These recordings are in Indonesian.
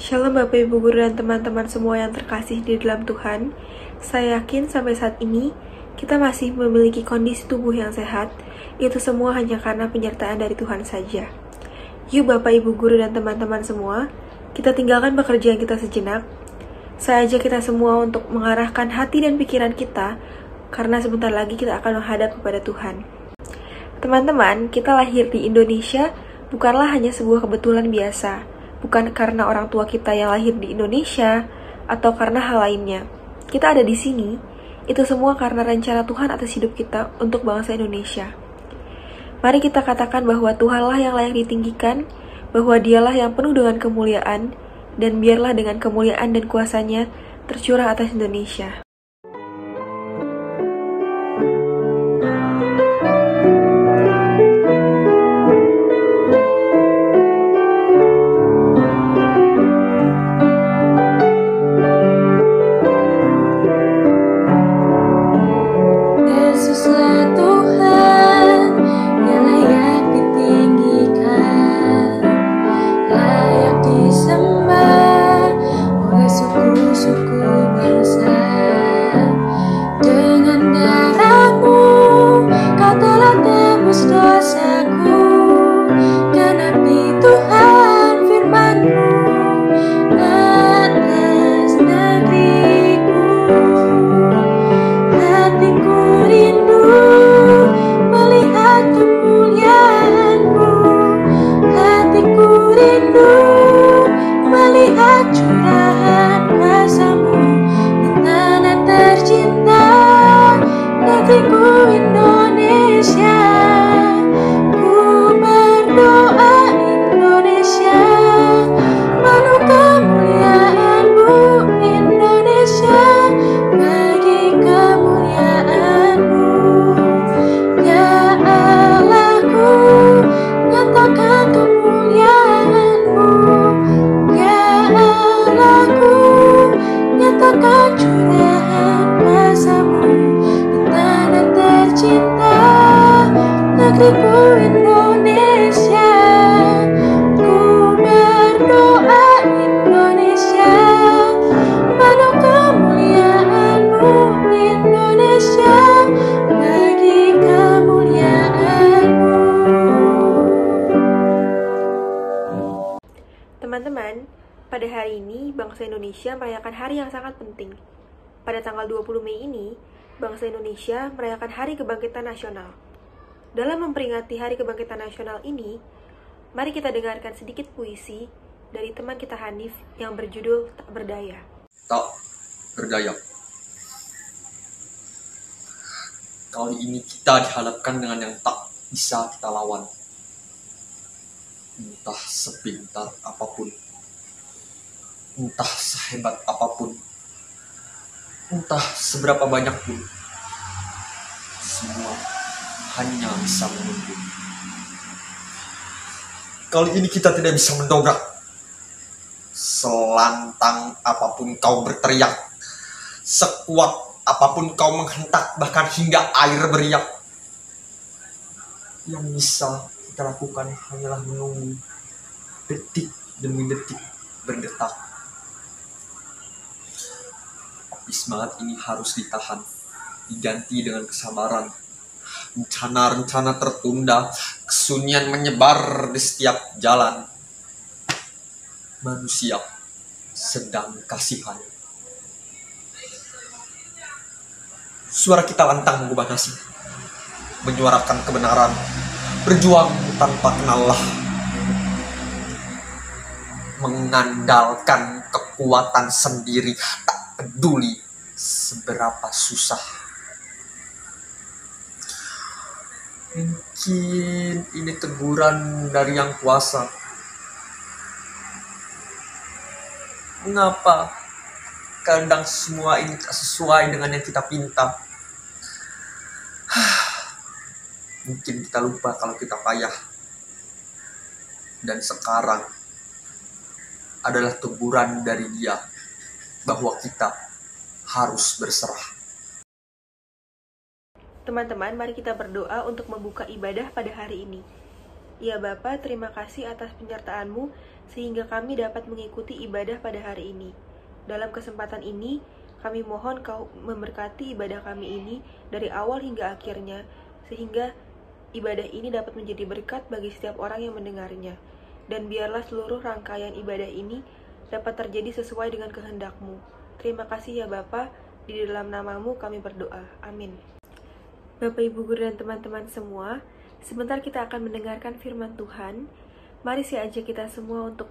Shalom Bapak Ibu Guru dan teman-teman semua yang terkasih di dalam Tuhan. Saya yakin sampai saat ini kita masih memiliki kondisi tubuh yang sehat. Itu semua hanya karena penyertaan dari Tuhan saja. Yuk Bapak Ibu Guru dan teman-teman semua, kita tinggalkan pekerjaan kita sejenak. Saya ajak kita semua untuk mengarahkan hati dan pikiran kita, karena sebentar lagi kita akan menghadap kepada Tuhan. Teman-teman, kita lahir di Indonesia bukanlah hanya sebuah kebetulan biasa. Bukan karena orang tua kita yang lahir di Indonesia atau karena hal lainnya. Kita ada di sini, itu semua karena rencana Tuhan atas hidup kita untuk bangsa Indonesia. Mari kita katakan bahwa Tuhanlah yang layak ditinggikan, bahwa Dialah yang penuh dengan kemuliaan, dan biarlah dengan kemuliaan dan kuasa-Nya tercurah atas Indonesia. Teman-teman, pada hari ini bangsa Indonesia merayakan hari yang sangat penting. Pada tanggal 20 Mei ini, bangsa Indonesia merayakan Hari Kebangkitan Nasional. Dalam memperingati Hari Kebangkitan Nasional ini, mari kita dengarkan sedikit puisi dari teman kita Hanif yang berjudul Tak Berdaya. Tak berdaya. Kali ini kita dihadapkan dengan yang tak bisa kita lawan. Entah sepintar apapun, entah sehebat apapun, entah seberapa banyak pun, semua hanya bisa menunggu. Kali ini kita tidak bisa mendongkrak. Selantang apapun kau berteriak, sekuat apapun kau menghentak, bahkan hingga air beriak. Yang bisa kita lakukan hanyalah menunggu, detik demi detik berdetak. Tapi semangat ini harus ditahan, diganti dengan kesabaran. Rencana-rencana tertunda, kesunyian menyebar di setiap jalan. Manusia sedang kasihan. Suara kita lantang mengubah nasib, menyuarakan kebenaran, berjuang tanpa kenal lelah, mengandalkan kekuatan sendiri, tak peduli seberapa susah. Mungkin ini teguran dari Yang Kuasa. Mengapa kadang semua ini tak sesuai dengan yang kita pinta? Mungkin kita lupa kalau kita payah. Dan sekarang adalah teguran dari Dia bahwa kita harus berserah. Teman-teman, mari kita berdoa untuk membuka ibadah pada hari ini. Ya Bapa, terima kasih atas penyertaan-Mu sehingga kami dapat mengikuti ibadah pada hari ini. Dalam kesempatan ini, kami mohon Kau memberkati ibadah kami ini dari awal hingga akhirnya, sehingga ibadah ini dapat menjadi berkat bagi setiap orang yang mendengarnya. Dan biarlah seluruh rangkaian ibadah ini dapat terjadi sesuai dengan kehendak-Mu. Terima kasih ya Bapa, di dalam nama-Mu kami berdoa. Amin. Bapak, Ibu Guru, dan teman-teman semua, sebentar kita akan mendengarkan firman Tuhan. Mari saya ajak kita semua untuk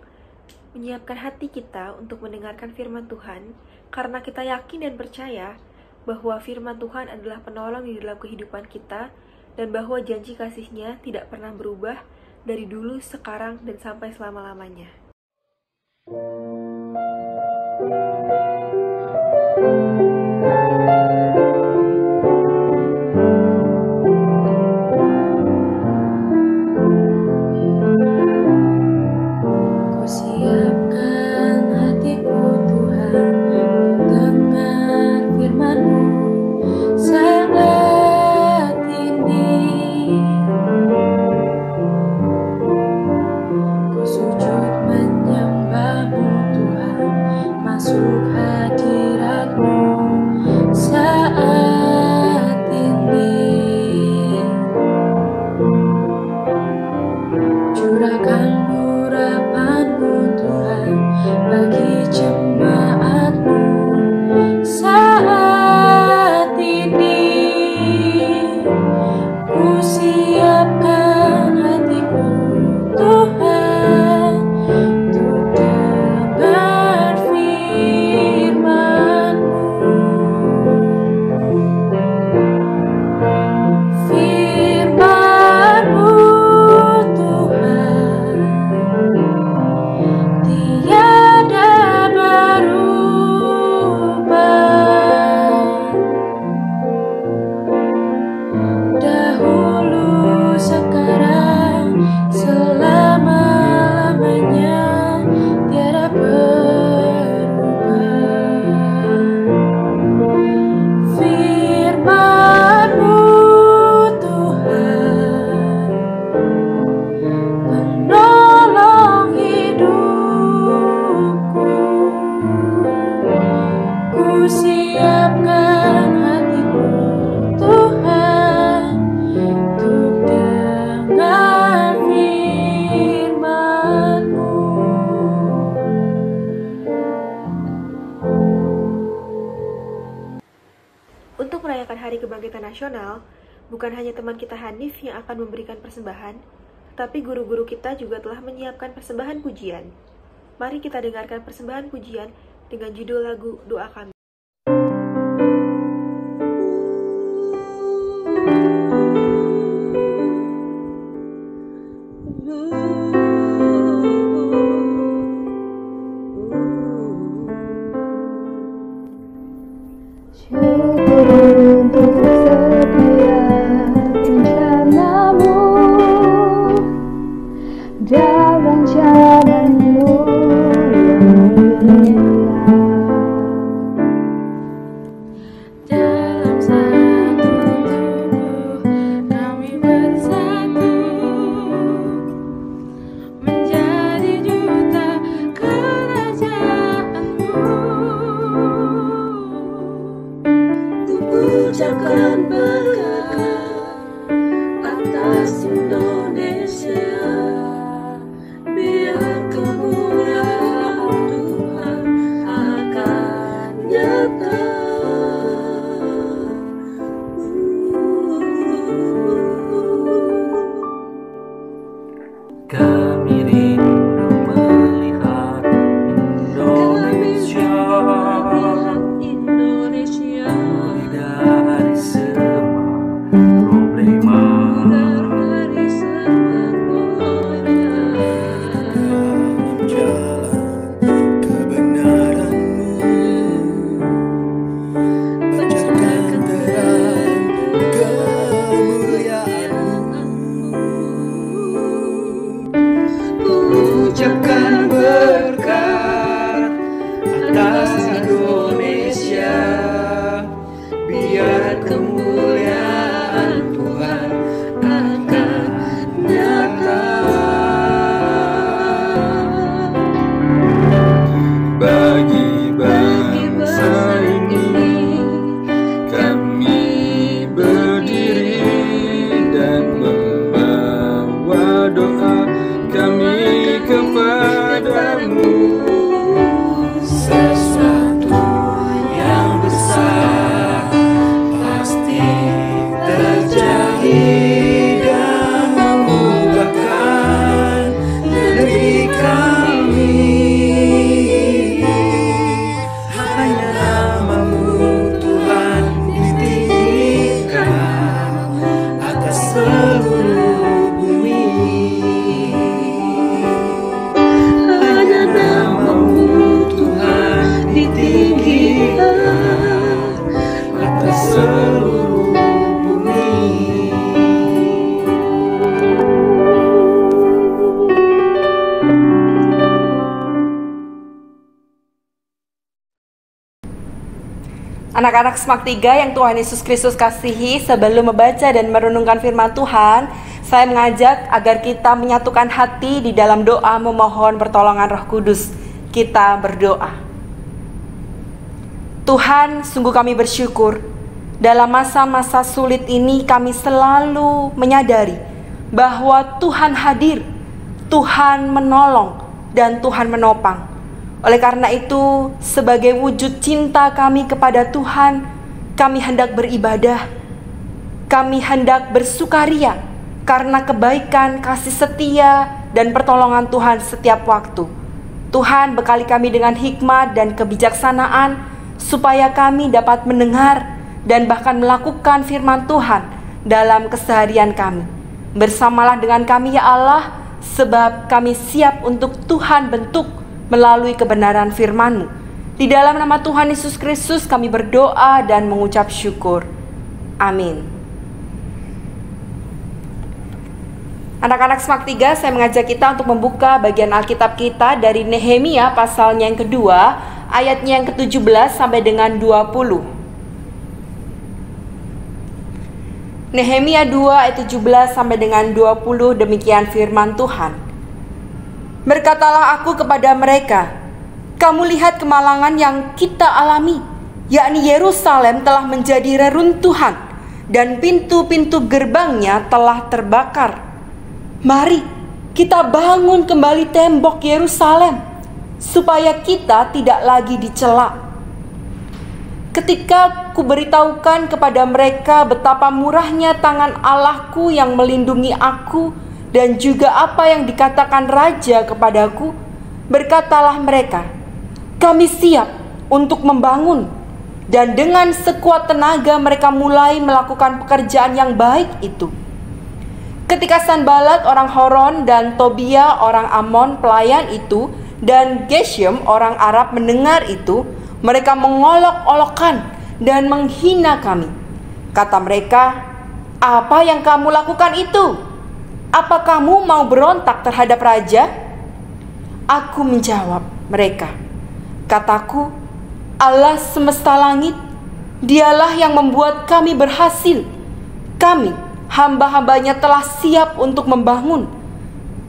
menyiapkan hati kita untuk mendengarkan firman Tuhan, karena kita yakin dan percaya bahwa firman Tuhan adalah penolong di dalam kehidupan kita, dan bahwa janji kasih-Nya tidak pernah berubah dari dulu, sekarang, dan sampai selama-lamanya. Untuk merayakan Hari Kebangkitan Nasional, bukan hanya teman kita Hanif yang akan memberikan persembahan, tetapi guru-guru kita juga telah menyiapkan persembahan pujian. Mari kita dengarkan persembahan pujian dengan judul lagu Doa Kami. kemuliaan Tuhan akan nyata. Anak-anak Semak 3 yang Tuhan Yesus Kristus kasihi, sebelum membaca dan merenungkan firman Tuhan, saya mengajak agar kita menyatukan hati di dalam doa memohon pertolongan Roh Kudus. Kita berdoa. Tuhan, sungguh kami bersyukur. Dalam masa-masa sulit ini kami selalu menyadari bahwa Tuhan hadir, Tuhan menolong, dan Tuhan menopang. Oleh karena itu, sebagai wujud cinta kami kepada Tuhan, kami hendak beribadah, kami hendak bersukaria karena kebaikan, kasih setia, dan pertolongan Tuhan setiap waktu. Tuhan bekali kami dengan hikmat dan kebijaksanaan, supaya kami dapat mendengar dan bahkan melakukan firman Tuhan dalam keseharian kami. Bersamalah dengan kami ya Allah, sebab kami siap untuk Tuhan bentuk melalui kebenaran firman-Mu. Di dalam nama Tuhan Yesus Kristus kami berdoa dan mengucap syukur. Amin. Anak-anak Semak 3, saya mengajak kita untuk membuka bagian Alkitab kita dari Nehemia pasalnya yang kedua, ayatnya yang ke-17 sampai dengan 20. Nehemia 2 ayat 17 sampai dengan 20, demikian firman Tuhan. Berkatalah aku kepada mereka, kamu lihat kemalangan yang kita alami, yakni Yerusalem telah menjadi reruntuhan dan pintu-pintu gerbangnya telah terbakar. Mari kita bangun kembali tembok Yerusalem, supaya kita tidak lagi dicela. Ketika kuberitahukan kepada mereka betapa murahnya tangan Allahku yang melindungi aku, dan juga apa yang dikatakan raja kepadaku, berkatalah mereka, kami siap untuk membangun. Dan dengan sekuat tenaga mereka mulai melakukan pekerjaan yang baik itu. Ketika Sanbalat orang Horon dan Tobia orang Amon pelayan itu, dan Geshem orang Arab mendengar itu, mereka mengolok-olokkan dan menghina kami. Kata mereka, apa yang kamu lakukan itu? Apa kamu mau berontak terhadap raja? Aku menjawab mereka, kataku, Allah semesta langit, dialah yang membuat kami berhasil. Kami, hamba-hambanya telah siap untuk membangun.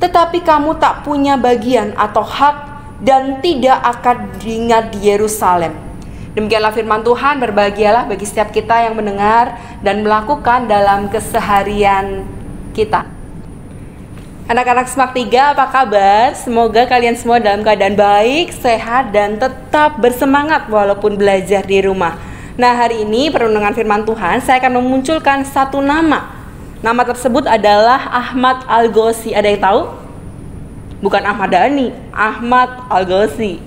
Tetapi kamu tak punya bagian atau hak dan tidak akan diingat di Yerusalem. Demikianlah firman Tuhan, berbahagialah bagi setiap kita yang mendengar dan melakukan dalam keseharian kita. Anak-anak Semak 3, apa kabar? Semoga kalian semua dalam keadaan baik, sehat, dan tetap bersemangat walaupun belajar di rumah. Nah, hari ini perenungan firman Tuhan, saya akan memunculkan satu nama. Nama tersebut adalah Ahmad Al-Ghozi. Ada yang tahu? Bukan Ahmad Dhani, Ahmad Al-Ghozi.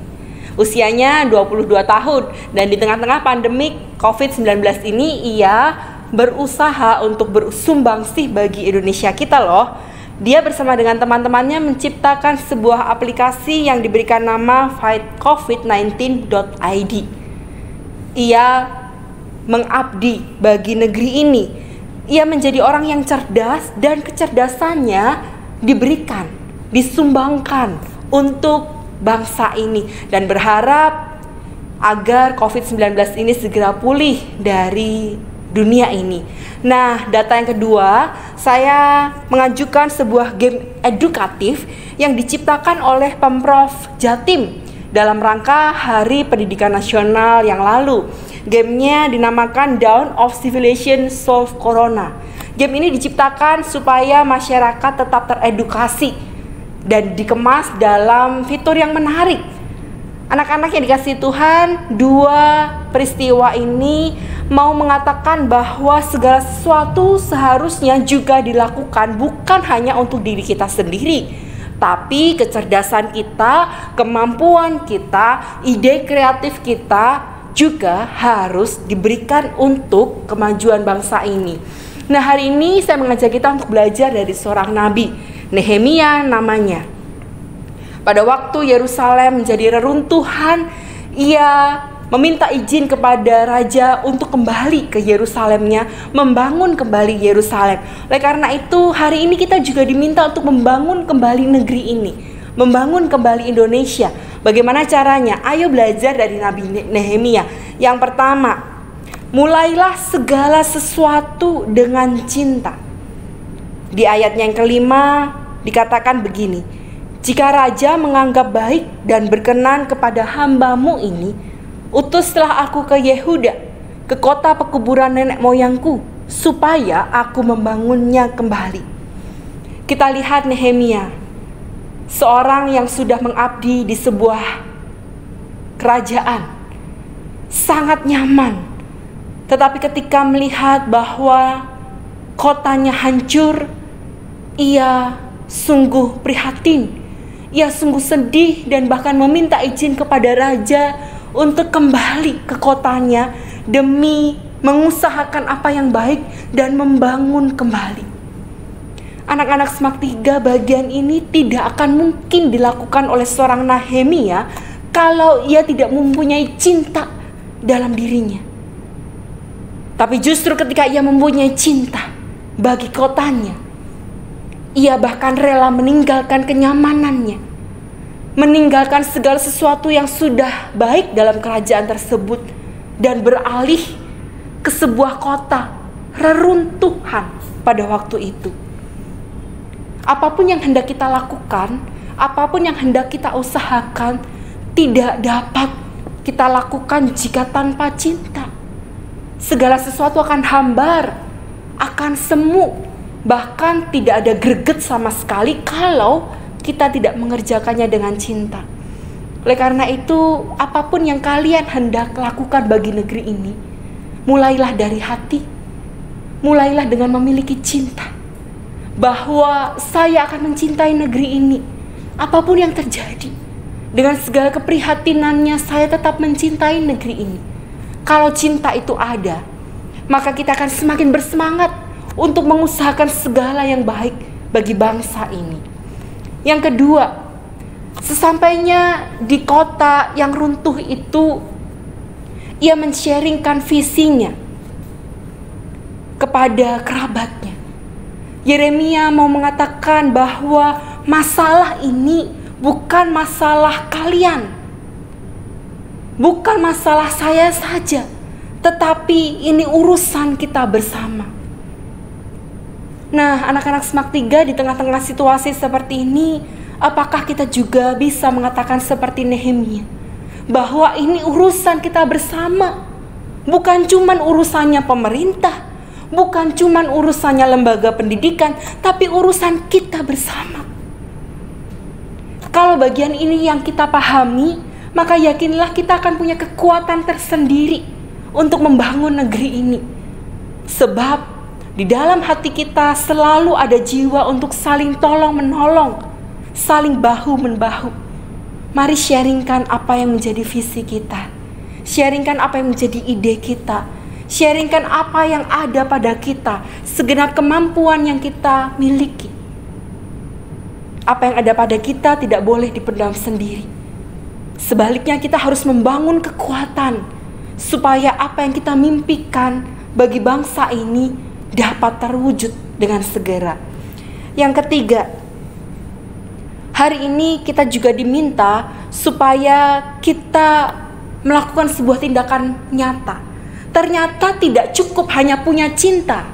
Usianya 22 tahun, dan di tengah-tengah pandemik COVID-19 ini, ia berusaha untuk bersumbangsih bagi Indonesia kita loh. Dia bersama dengan teman-temannya menciptakan sebuah aplikasi yang diberikan nama fightcovid19.id. Ia mengabdi bagi negeri ini. Ia menjadi orang yang cerdas dan kecerdasannya diberikan, disumbangkan untuk bangsa ini, dan berharap agar COVID-19 ini segera pulih dari dunia ini. Nah, data yang kedua, saya mengajukan sebuah game edukatif yang diciptakan oleh Pemprov Jatim dalam rangka Hari Pendidikan Nasional yang lalu. Gamenya dinamakan Dawn of Civilization Solve Corona. Game ini diciptakan supaya masyarakat tetap teredukasi dan dikemas dalam fitur yang menarik. Anak-anak yang dikasihi Tuhan, dua peristiwa ini mau mengatakan bahwa segala sesuatu seharusnya juga dilakukan bukan hanya untuk diri kita sendiri, tapi kecerdasan kita, kemampuan kita, ide kreatif kita juga harus diberikan untuk kemajuan bangsa ini. Nah, hari ini saya mengajak kita untuk belajar dari seorang nabi, Nehemia namanya. Pada waktu Yerusalem menjadi reruntuhan, ia meminta izin kepada raja untuk kembali ke Yerusalemnya, membangun kembali Yerusalem. Oleh karena itu, hari ini kita juga diminta untuk membangun kembali negeri ini, membangun kembali Indonesia. Bagaimana caranya? Ayo belajar dari Nabi Nehemia. Yang pertama, mulailah segala sesuatu dengan cinta. Di ayatnya yang kelima dikatakan begini, jika raja menganggap baik dan berkenan kepada hamba-Mu ini, utuslah aku ke Yehuda, ke kota pekuburan nenek moyangku, supaya aku membangunnya kembali. Kita lihat Nehemia, seorang yang sudah mengabdi di sebuah kerajaan, sangat nyaman. Tetapi ketika melihat bahwa kotanya hancur, ia sungguh prihatin, ia sungguh sedih dan bahkan meminta izin kepada raja untuk kembali ke kotanya demi mengusahakan apa yang baik dan membangun kembali. Anak-anak Semak 3 bagian ini tidak akan mungkin dilakukan oleh seorang Nehemia kalau ia tidak mempunyai cinta dalam dirinya. Tapi justru ketika ia mempunyai cinta bagi kotanya, ia bahkan rela meninggalkan kenyamanannya, meninggalkan segala sesuatu yang sudah baik dalam kerajaan tersebut dan beralih ke sebuah kota reruntuhan pada waktu itu. Apapun yang hendak kita lakukan, apapun yang hendak kita usahakan, tidak dapat kita lakukan jika tanpa cinta. Segala sesuatu akan hambar, akan semu, bahkan tidak ada greget sama sekali kalau kita tidak mengerjakannya dengan cinta. Oleh karena itu, apapun yang kalian hendak lakukan bagi negeri ini, mulailah dari hati, mulailah dengan memiliki cinta, bahwa saya akan mencintai negeri ini, apapun yang terjadi. Dengan segala keprihatinannya, saya tetap mencintai negeri ini. Kalau cinta itu ada, maka kita akan semakin bersemangat untuk mengusahakan segala yang baik bagi bangsa ini. Yang kedua, sesampainya di kota yang runtuh itu, ia men-sharingkan visinya kepada kerabatnya. Yeremia mau mengatakan bahwa masalah ini bukan masalah kalian, bukan masalah saya saja, tetapi ini urusan kita bersama. Nah, anak-anak Semak 3 di tengah-tengah situasi seperti ini, apakah kita juga bisa mengatakan seperti Nehemia, bahwa ini urusan kita bersama, bukan cuman urusannya pemerintah, bukan cuman urusannya lembaga pendidikan, tapi urusan kita bersama. Kalau bagian ini yang kita pahami, maka yakinlah kita akan punya kekuatan tersendiri untuk membangun negeri ini. Sebab di dalam hati kita selalu ada jiwa untuk saling tolong-menolong, saling bahu-membahu. Mari sharingkan apa yang menjadi visi kita, sharingkan apa yang menjadi ide kita, sharingkan apa yang ada pada kita, segenap kemampuan yang kita miliki. Apa yang ada pada kita tidak boleh dipendam sendiri. Sebaliknya kita harus membangun kekuatan supaya apa yang kita mimpikan bagi bangsa ini dapat terwujud dengan segera. Yang ketiga, hari ini kita juga diminta supaya kita melakukan sebuah tindakan nyata. Ternyata tidak cukup hanya punya cinta,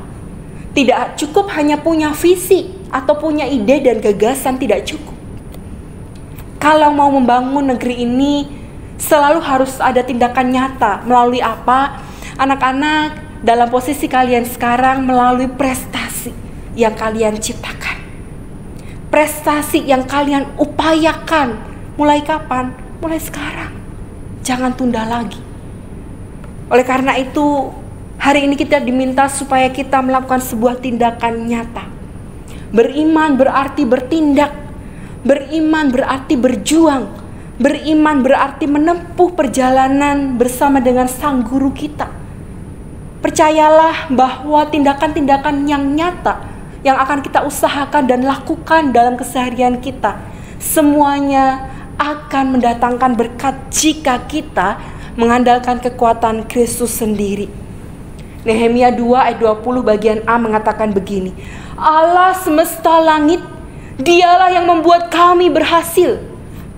tidak cukup hanya punya visi atau punya ide dan gagasan, tidak cukup. Kalau mau membangun negeri ini, selalu harus ada tindakan nyata. Melalui apa? Anak-anak, dalam posisi kalian sekarang, melalui prestasi yang kalian ciptakan, prestasi yang kalian upayakan. Mulai kapan? Mulai sekarang. Jangan tunda lagi. Oleh karena itu, hari ini kita diminta supaya kita melakukan sebuah tindakan nyata. Beriman berarti bertindak. Beriman berarti berjuang. Beriman berarti menempuh perjalanan bersama dengan Sang Guru kita. Percayalah bahwa tindakan-tindakan yang nyata yang akan kita usahakan dan lakukan dalam keseharian kita, semuanya akan mendatangkan berkat jika kita mengandalkan kekuatan Kristus sendiri. Nehemia 2 ayat 20 bagian A mengatakan begini, Allah semesta langit, Dialah yang membuat kami berhasil.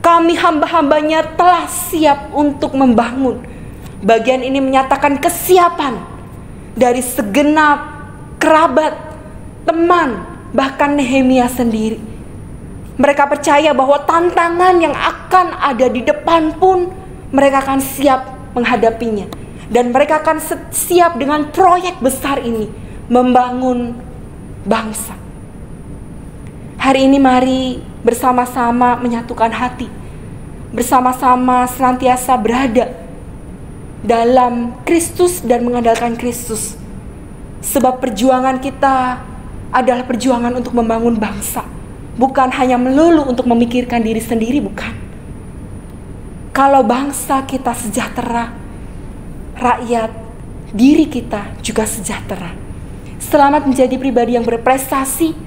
Kami hamba-hambanya telah siap untuk membangun. Bagian ini menyatakan kesiapan dari segenap kerabat, teman, bahkan Nehemia sendiri. Mereka percaya bahwa tantangan yang akan ada di depan pun mereka akan siap menghadapinya. Dan mereka akan siap dengan proyek besar ini, membangun bangsa. Hari ini mari bersama-sama menyatukan hati, bersama-sama senantiasa berada dalam Kristus dan mengandalkan Kristus. Sebab perjuangan kita adalah perjuangan untuk membangun bangsa, bukan hanya melulu untuk memikirkan diri sendiri, bukan. Kalau bangsa kita sejahtera, rakyat, diri kita juga sejahtera. Selamat menjadi pribadi yang berprestasi,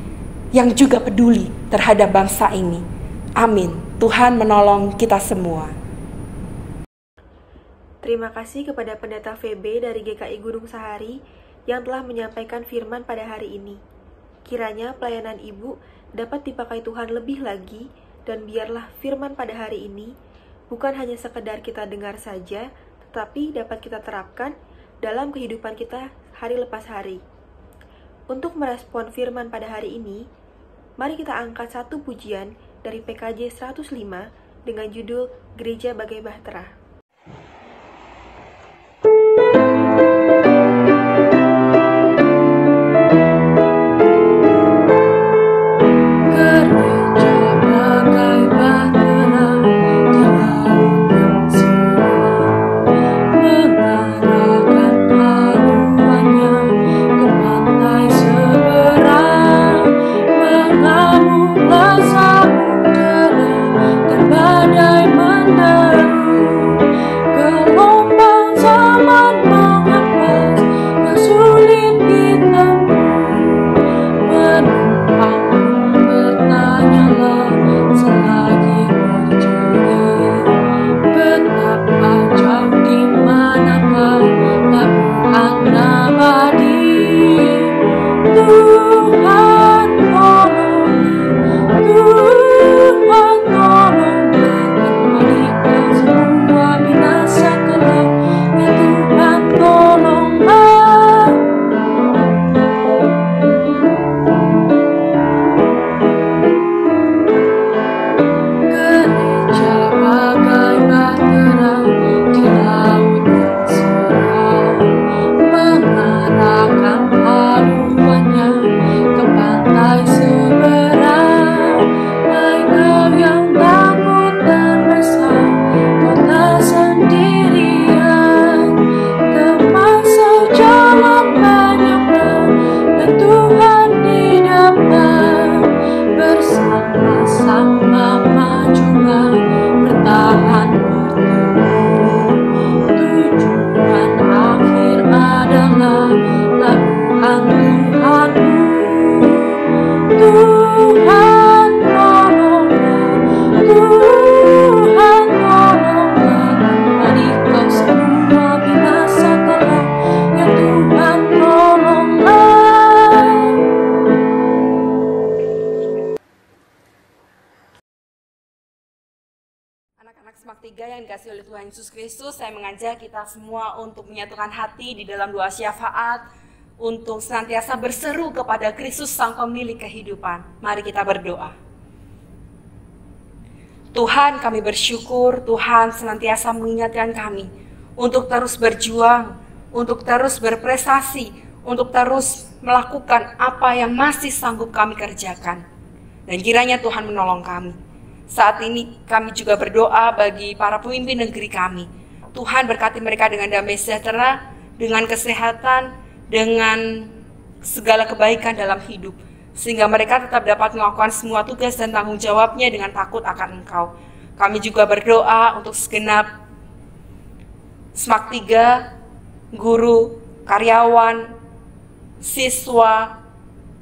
yang juga peduli terhadap bangsa ini. Amin. Tuhan menolong kita semua. Terima kasih kepada Pendeta VB dari GKI Gunung Sahari yang telah menyampaikan firman pada hari ini. Kiranya pelayanan Ibu dapat dipakai Tuhan lebih lagi, dan biarlah firman pada hari ini bukan hanya sekedar kita dengar saja, tetapi dapat kita terapkan dalam kehidupan kita hari lepas hari. Untuk merespon firman pada hari ini, mari kita angkat satu pujian dari PKJ 105 dengan judul Gereja Bagai Bahtera. Anak-anak Semak 3 yang dikasih oleh Tuhan Yesus Kristus, saya mengajak kita semua untuk menyatukan hati di dalam doa syafaat, untuk senantiasa berseru kepada Kristus Sang Pemilik kehidupan. Mari kita berdoa. Tuhan, kami bersyukur Tuhan senantiasa mengingatkan kami untuk terus berjuang, untuk terus berprestasi, untuk terus melakukan apa yang masih sanggup kami kerjakan. Dan kiranya Tuhan menolong kami. Saat ini kami juga berdoa bagi para pemimpin negeri kami. Tuhan berkati mereka dengan damai sejahtera, dengan kesehatan, dengan segala kebaikan dalam hidup, sehingga mereka tetap dapat melakukan semua tugas dan tanggung jawabnya dengan takut akan Engkau. Kami juga berdoa untuk segenap Semak 3, guru, karyawan, siswa,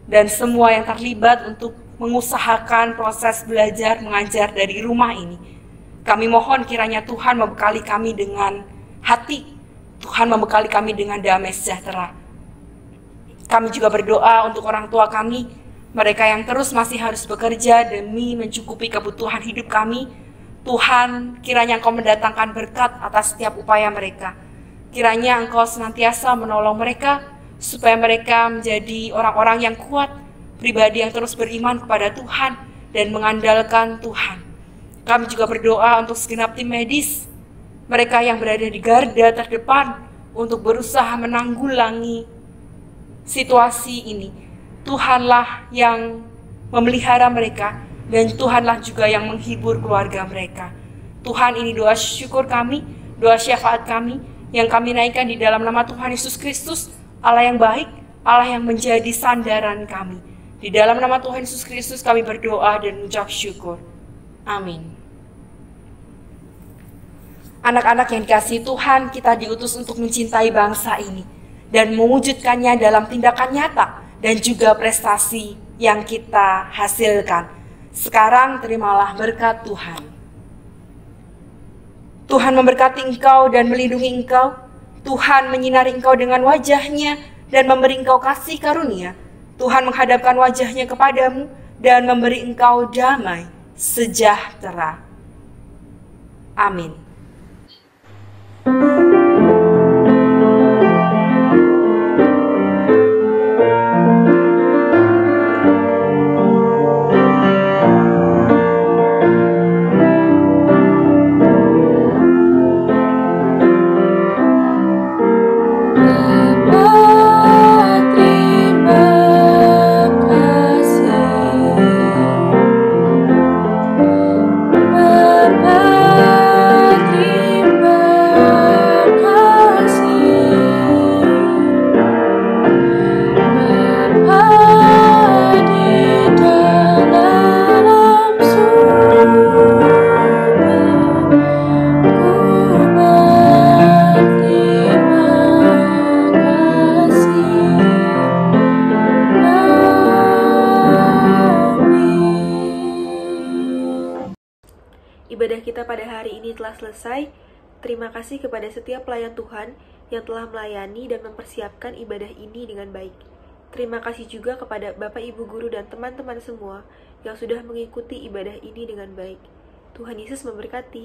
dan semua yang terlibat untuk mengusahakan proses belajar mengajar dari rumah ini. Kami mohon kiranya Tuhan membekali kami dengan hati, Tuhan membekali kami dengan damai sejahtera. Kami juga berdoa untuk orang tua kami, mereka yang terus masih harus bekerja demi mencukupi kebutuhan hidup kami. Tuhan, kiranya Engkau mendatangkan berkat atas setiap upaya mereka. Kiranya Engkau senantiasa menolong mereka, supaya mereka menjadi orang-orang yang kuat, pribadi yang terus beriman kepada Tuhan dan mengandalkan Tuhan. Kami juga berdoa untuk segenap tim medis, mereka yang berada di garda terdepan untuk berusaha menanggulangi situasi ini. Tuhanlah yang memelihara mereka dan Tuhanlah juga yang menghibur keluarga mereka. Tuhan, ini doa syukur kami, doa syafaat kami yang kami naikkan di dalam nama Tuhan Yesus Kristus, Allah yang baik, Allah yang menjadi sandaran kami. Di dalam nama Tuhan Yesus Kristus kami berdoa dan mengucap syukur. Amin. Anak-anak yang dikasihi Tuhan, kita diutus untuk mencintai bangsa ini dan mewujudkannya dalam tindakan nyata dan juga prestasi yang kita hasilkan. Sekarang terimalah berkat Tuhan. Tuhan memberkati engkau dan melindungi engkau. Tuhan menyinari engkau dengan wajah-Nya dan memberi engkau kasih karunia. Tuhan menghadapkan wajah-Nya kepadamu dan memberi engkau damai sejahtera. Amin. Ibadah kita pada hari ini telah selesai. Terima kasih kepada setiap pelayan Tuhan yang telah melayani dan mempersiapkan ibadah ini dengan baik. Terima kasih juga kepada Bapak Ibu Guru dan teman-teman semua yang sudah mengikuti ibadah ini dengan baik. Tuhan Yesus memberkati.